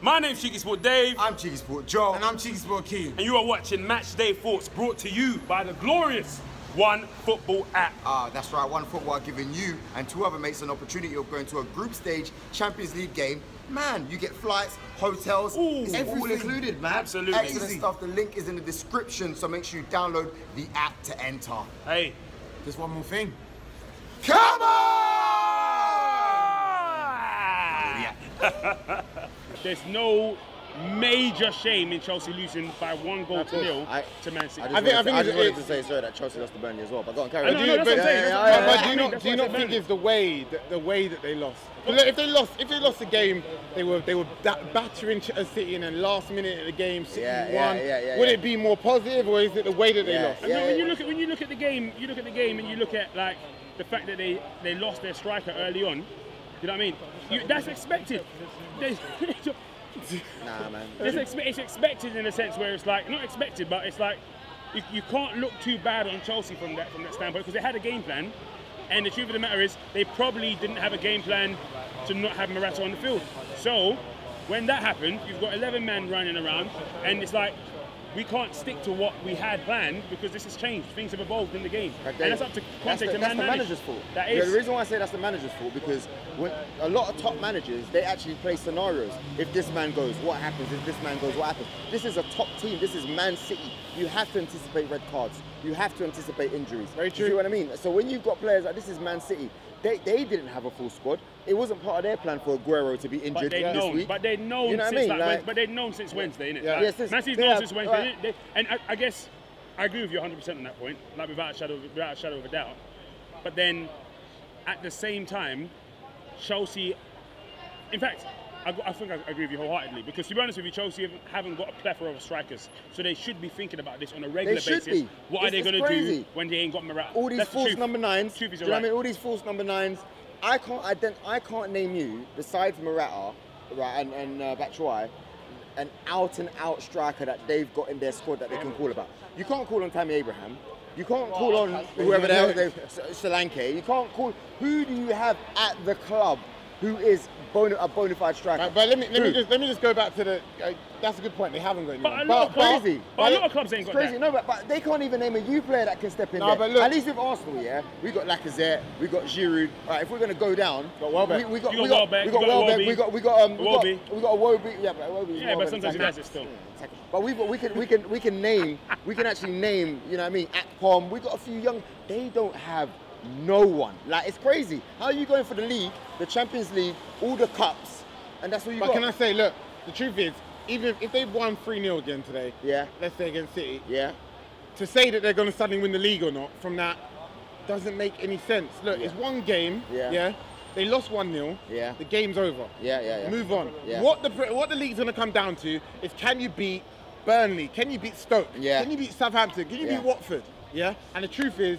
My name's CheekySport Dave. I'm CheekySport Joel. And I'm CheekySport Akeem. And you are watching Match Day Thoughts, brought to you by the glorious One Football app. That's right, One Football are giving you and two other mates an opportunity of going to a group stage Champions League game. Man, you get flights, hotels, it's all included, man. Absolutely. Excellent stuff. The link is in the description, so make sure you download the app to enter. Hey, just one more thing. Come on! There's no major shame in Chelsea losing by 1 goal to nil to Man City. I just wanted to say sorry that Chelsea lost to Burnley as well, but go on, carry on. But do you not think it's the way that they lost? If they lost the game, they were battering City, and then last minute of the game, City won. Would it be more positive, or is it the way that they lost? When you look at the game, and you look at like the fact that they lost their striker early on. You know what I mean? That's expected. Nah, man. It's expected in a sense where it's like, not expected, but it's like you can't look too bad on Chelsea from that standpoint, because they had a game plan, and the truth of the matter is they probably didn't have a game plan to not have Morata on the field. So when that happened, you've got 11 men running around, and it's like we can't stick to what we had planned because this has changed. Things have evolved in the game, and that's up to Conte to manage. That's the manager's fault. That is. The reason why I say that's the manager's fault, because when a lot of top managers, they actually play scenarios. If this man goes, what happens? If this man goes, what happens? This is a top team. This is Man City. You have to anticipate red cards. You have to anticipate injuries. Very true. You see what I mean? So when you've got players like this is Man City, they didn't have a full squad. It wasn't part of their plan for Aguero to be injured this week. But they'd known, you know but they'd known since Wednesday, innit? Yeah. Like, Man City's known since Wednesday. Right. And I guess I agree with you 100% on that point, like without a shadow of a doubt. But then, at the same time, Chelsea, in fact, I think I agree with you wholeheartedly, because to be honest with you, Chelsea haven't got a plethora of strikers, so they should be thinking about this on a regular basis. What are they going to do when they ain't got Morata? All these false number nines. Do you know what I mean? All these false number nines. I can't name you, besides Morata, right, and Batshuayi, an out-and-out striker that they've got in their squad that they can call about. You can't call on Tammy Abraham. You can't call on whoever the hell, Solanke. You can't call. Who do you have at the club who is a bona fide striker? Right, but let me just go back to the. That's a good point. They haven't got anyone. But a lot of clubs ain't got crazy. that. No, but they can't even name a youth player that can step in there. But look, at least with Arsenal, yeah, we got Lacazette, we got Giroud. All right, if we're gonna go down, we got Welbeck, we got Iwobi. Yeah, but Iwobi. Yeah, but sometimes he does it still. But we can actually name. You know what I mean? Akpom. We got a few young. They don't have no one. Like, it's crazy. How are you going for the league, the Champions League, all the cups, and that's what you got? But can I say, look, the truth is, even if they won 3-0 again today, let's say against City, to say that they're going to suddenly win the league or not from that doesn't make any sense. Look, it's one game, they lost 1-0, the game's over. Move on. What the league's going to come down to is, can you beat Burnley? Can you beat Stoke? Can you beat Southampton? Can you beat Watford? And the truth is,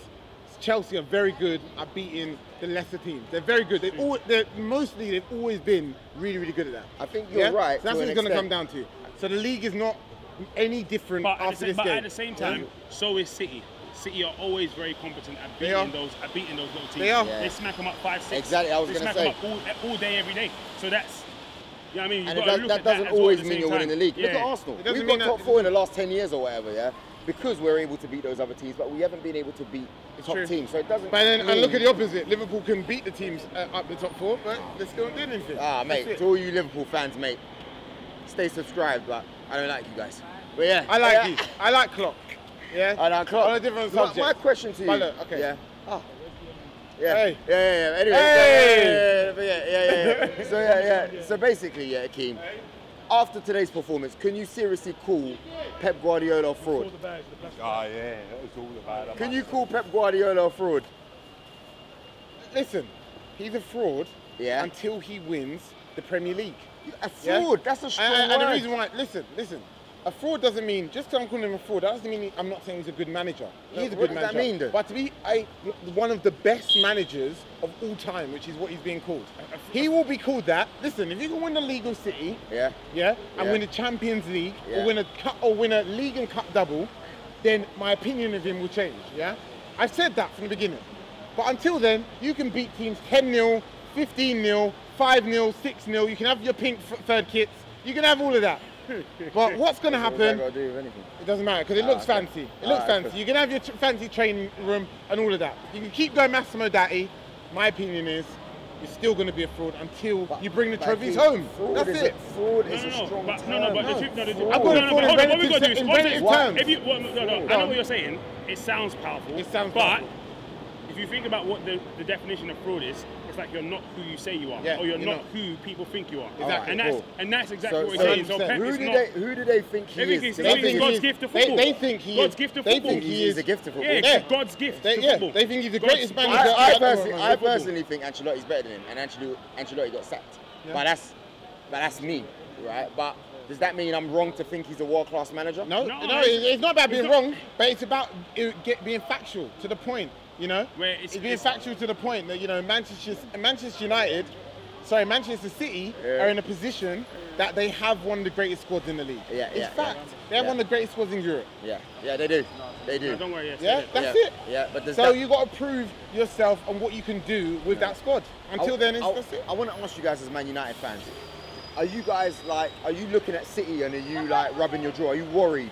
Chelsea are very good at beating the lesser teams. They're very good. They've always been really, really good at that. I think you're right. So that's what it's going to come down to. So the league is not any different after this game. But at the same time, so is City. City are always very competent at beating those little teams. They are. They smack them up 5-6. Exactly. I was going to say. They smack them up all day, every day. So that's. You know what I mean? And that doesn't always mean you're winning the league. Look at Arsenal. We've got top 4 in the last 10 years or whatever, because we're able to beat those other teams, but we haven't been able to beat top teams. So it doesn't. But then, and look at the opposite. Liverpool can beat the teams up the top 4, but they're still not doing anything. Mate, to all you Liverpool fans, mate, stay subscribed, but I don't like you guys. But yeah, I like you. I like Klopp. Yeah, I like Klopp. On a different subject. My question to you. But look, okay. Anyway, So basically, Akeem, after today's performance, can you seriously call Pep Guardiola a fraud? It's all about. Can you call Pep Guardiola a fraud? Listen, he's a fraud until he wins the Premier League. A fraud? That's a strong word. And the reason why, listen. A fraud doesn't mean, just because I'm calling him a fraud, that doesn't mean I'm not saying he's a good manager. He's a good manager. What does that mean, though? But to be one of the best managers of all time, which is what he's being called. He will be called that. Listen, if you can win the league with City, and win the Champions League, or win a cup, or win a league and cup double, then my opinion of him will change. I've said that from the beginning. But until then, you can beat teams 10-0, 15-0, 5-0, 6-0. You can have your pink third kits. You can have all of that. But what's going to happen? Got to do with anything? It doesn't matter because it looks fancy. It looks fancy. You can have your fancy training room and all of that. You can keep going Massimo Datti. My opinion is, you're still going to be a fraud until you bring the trophies home. That's it. Fraud is a strong term. But the truth, no, I'm going to fraud what we got to do is, if you, I know what you're saying. It sounds powerful. It sounds but powerful. if you think about what the definition of fraud is, it's like you're not who you say you are, or you're not who people think you are. Exactly. And that's exactly what we're saying. So Pep who do they think he is? They think God's gift to football. They think he God's gift to football. They think he is a gift to football. Yeah, God's gift to football. They think he's the greatest manager. I personally think Ancelotti's better than him, and Ancelotti got sacked. Yeah. But that's me, right? But does that mean I'm wrong to think he's a world-class manager? No, it's not about being wrong, but it's about being factual to the point. You know, it's being factual to the point that, you know, Manchester City are in a position that they have one of the greatest squads in the league. It's fact. They have one of the greatest squads in Europe. Yeah, they do. They do. No, don't worry. That's it. Yeah, but so you got to prove yourself and what you can do with that squad. Until then, that's it. I want to ask you guys as Man United fans, are you guys are you looking at City and are you like rubbing your jaw? Are you worried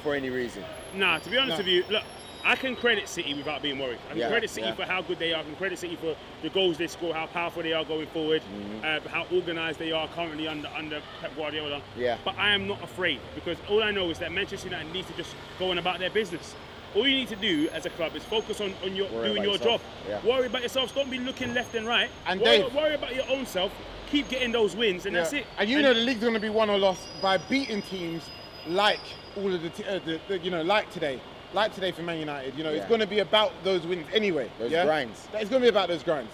for any reason? Nah, to be honest with you, look, I can credit City without being worried. I can credit City for how good they are. I can credit City for the goals they score, how powerful they are going forward, how organised they are currently under Pep Guardiola. But I am not afraid, because all I know is that Manchester United needs to just go on about their business. All you need to do as a club is focus on doing your job. Worry about yourselves. Don't be looking left and right. And worry about your own self. Keep getting those wins, and that's it. And you know the league's going to be won or lost by beating teams like all of like today. Like today for Man United, you know, it's going to be about those wins anyway. Those grinds. It's going to be about those grinds.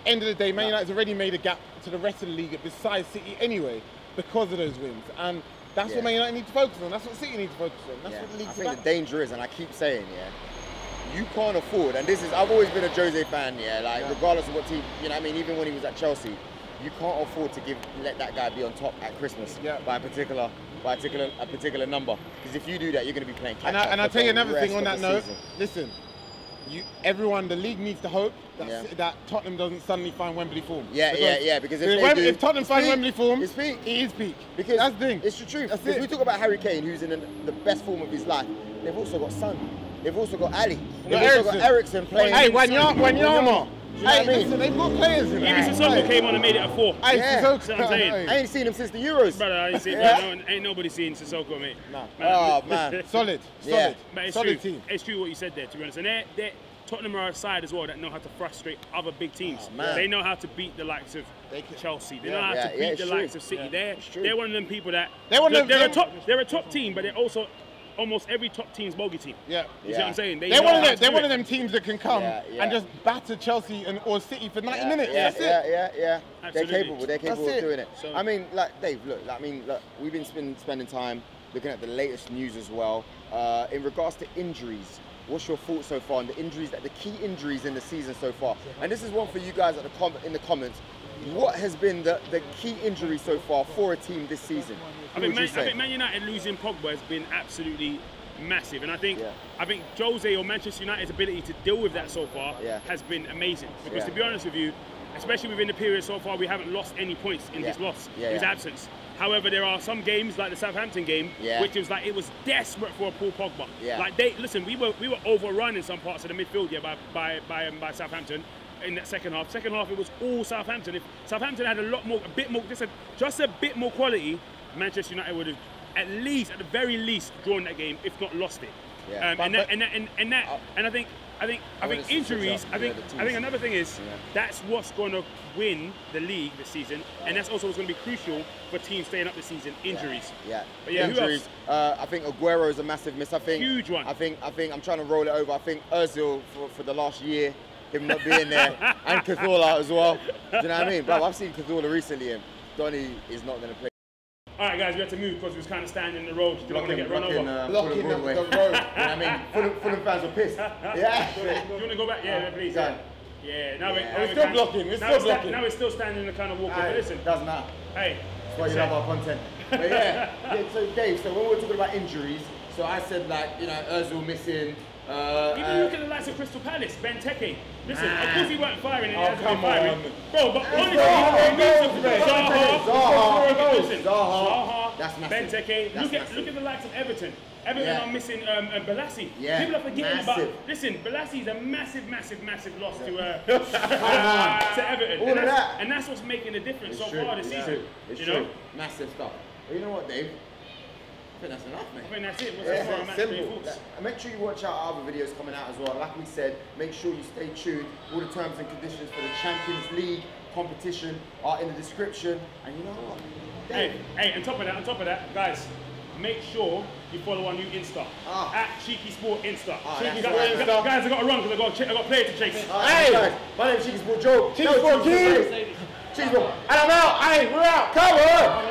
End of the day, Man United's already made a gap to the rest of the league besides City anyway because of those wins. And that's what Man United need to focus on. That's what City needs to focus on. That's what the league's about. I think the danger is, and I keep saying, you can't afford, and this is, I've always been a Jose fan, regardless of what team, you know what I mean, even when he was at Chelsea, you can't afford to let that guy be on top at Christmas by a particular number. Because if you do that, you're going to be playing catch up. And I'll tell you another thing on that note. Listen, the league needs to hope that Tottenham doesn't suddenly find Wembley form. Because if Tottenham find Wembley form, it is peak. Because that's the thing. It's the truth. Because we talk about Harry Kane, who's in the best form of his life. They've also got Son. They've also got Ali. They've also got Eriksen playing. Hey, Wanyama. Hey, listen, they've got players in there. Even Sissoko came on and made it a 4. That's what I'm saying. I ain't seen him since the Euros. Brother, ain't nobody seen Sissoko, mate. No. Oh, man. Solid. But it's solid true. team. It's true what you said there, to be honest. And Tottenham are a side as well that know how to frustrate other big teams. They know how to beat the likes of Chelsea. They know how to beat the likes of City. They're one of them people that they're a top team, but they're also almost every top team's bogey team. You see what I'm saying? They're one of them teams that can come and just batter Chelsea or City for 90 minutes. That's it. They're capable. They're capable of doing it. So, I mean, Dave, look, we've been spending time looking at the latest news as well. In regards to injuries, what's your thoughts so far on the key injuries in the season so far? And this is one for you guys in the comments. What has been the key injury so far for a team this season? I think Man United losing Pogba has been absolutely massive, and I think Jose or Manchester United's ability to deal with that so far has been amazing. Because to be honest with you, especially within the period so far, we haven't lost any points in his loss, his absence. However, there are some games like the Southampton game, which was like it was desperate for a Paul Pogba. Like we were overrun in some parts of the midfield by Southampton. In that second half, it was all Southampton. If Southampton had just a bit more quality, Manchester United would have at the very least, drawn that game, if not lost it. I think injuries. I think another thing is that's what's going to win the league this season, and that's also what's going to be crucial for teams staying up this season. Injuries. But injuries. Who else? I think Aguero is a massive miss. I think huge one. I think I'm trying to roll it over. I think Özil for the last year. Him not being there, and Cazorla as well. Do you know what I mean? Bro, I've seen Cazorla recently, and Donny is not going to play. All right, guys, we have to move because we was kind of standing in the road. You don't want to get run over. Blocking the road. You know what I mean? Fulham fans are pissed. Do you want to go back? Yeah, please. Yeah. Now we're still blocking. Now we're still standing and kind of walking. But listen, doesn't matter. Hey, that's why you love our content. But so Dave, so when we're talking about injuries, so I said Özil missing. Even look at the likes of Crystal Palace, Benteke. Listen, of course he weren't firing. Oh, come on. Bro, but honestly, Zaha, Benteke. Look at the likes of Everton. Everton are missing Balassi. People are forgetting about. Listen, Balassi is a massive loss to Everton. And that's what's making the difference so far this season. It's true. Massive stuff. But you know what, Dave? I think that's enough, mate. I think that's it. What's simple. Make sure you watch out our other videos coming out as well. Like we said, make sure you stay tuned. All the terms and conditions for the Champions League competition are in the description. And you know what? Hey, on top of that, guys, make sure you follow our new Insta at CheekySport Insta. Guys, I got to run because I got players to chase. Hey, my name is CheekySport Joel. CheekySport Akeem. CheekySport. And I'm out. Hey, we're out. Come on.